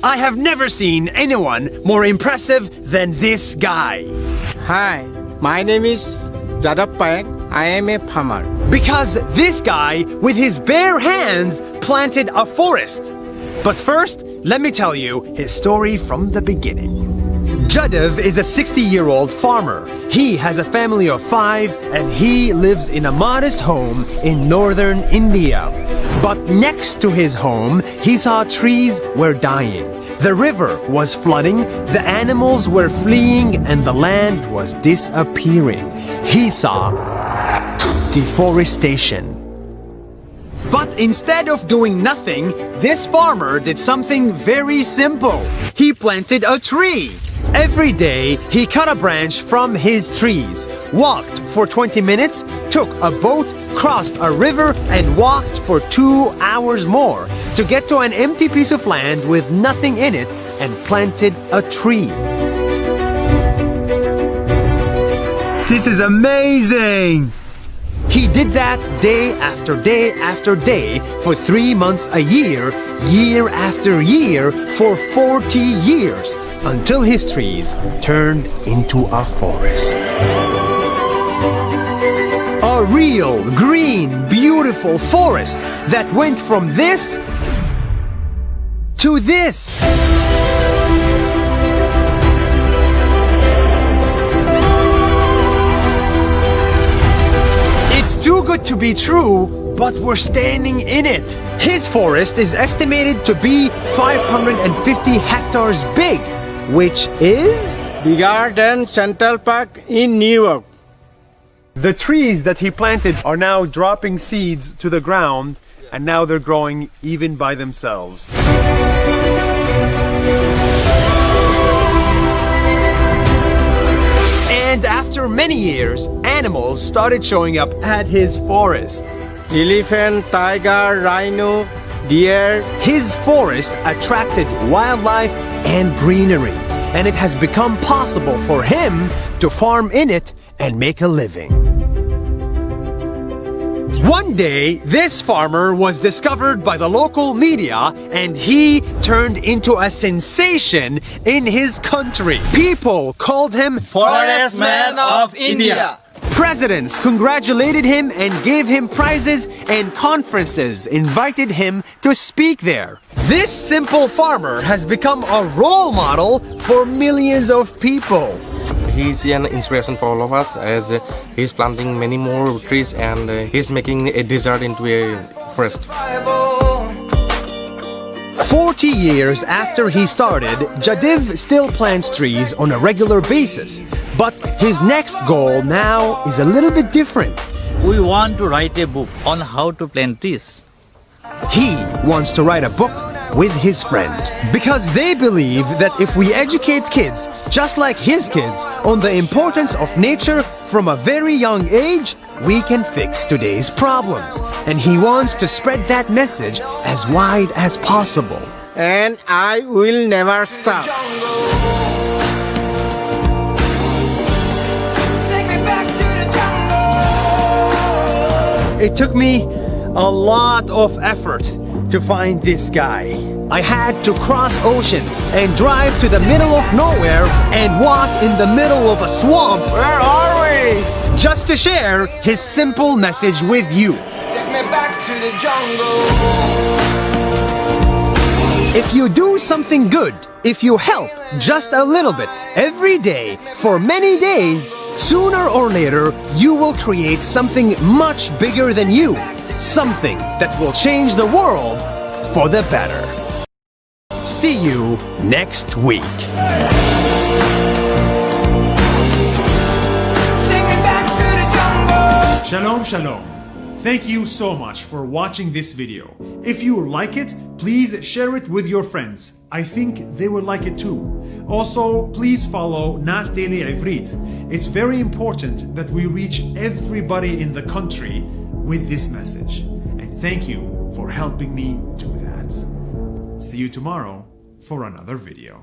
I have never seen anyone more impressive than this guy. Hi, my name is Jadap. I am a farmer. Because this guy, with his bare hands, planted a forest. But first, let me tell you his story from the beginning. Jadav is a 60-year-old farmer. He has a family of 5 and he lives in a modest home in northern India. But next to his home, he saw trees were dying. The river was flooding, the animals were fleeing, and the land was disappearing. He saw deforestation. But instead of doing nothing, this farmer did something very simple. He planted a tree. Every day, he cut a branch from his trees, walked for 20 minutes, took a boat, crossed a river, and walked for 2 hours more to get to an empty piece of land with nothing in it and planted a tree. This is amazing! He did that day after day after day for 3 months a year, year after year, for 40 years, until his trees turned into a forest. A real, green, beautiful forest that went from this to this. It's too good to be true, but we're standing in it. His forest is estimated to be 550 hectares big, which is Bigger than Central Park in New York. the trees that he planted are now dropping seeds to the ground, and now they're growing even by themselves. And after many years, animals started showing up at his forest. Elephant, tiger, rhino, deer. His forest attracted wildlife and greenery, and it has become possible for him to farm in it and make a living. One day, this farmer was discovered by the local media and he turned into a sensation in his country. People called him Forest Man of India. Presidents congratulated him and gave him prizes, and conferences invited him to speak there. This simple farmer has become a role model for millions of people. He's an inspiration for all of us, as he's planting many more trees and he's making a desert into a forest. 40 years after he started, Jadiv still plants trees on a regular basis. But his next goal now is a little bit different. We want to write a book on how to plant trees. He wants to write a book with his friend, because they believe that if we educate kids, just like his kids, on the importance of nature from a very young age, we can fix today's problems. And he wants to spread that message as wide as possible. And I will never stop. It took me a lot of effort to find this guy. I had to cross oceans and drive to the middle of nowhere and walk in the middle of a swamp. Where are we? Just to share his simple message with you. Take me back to the jungle. If you do something good, if you help just a little bit every day for many days, sooner or later you will create something much bigger than you. Something that will change the world for the better. See you next week. Shalom, shalom. Thank you so much for watching this video. If you like it, please share it with your friends. I think they will like it too. Also, please follow Nas Daily Ivrit. It's very important that we reach everybody in the country with this message. And thank you for helping me do that. See you tomorrow for another video.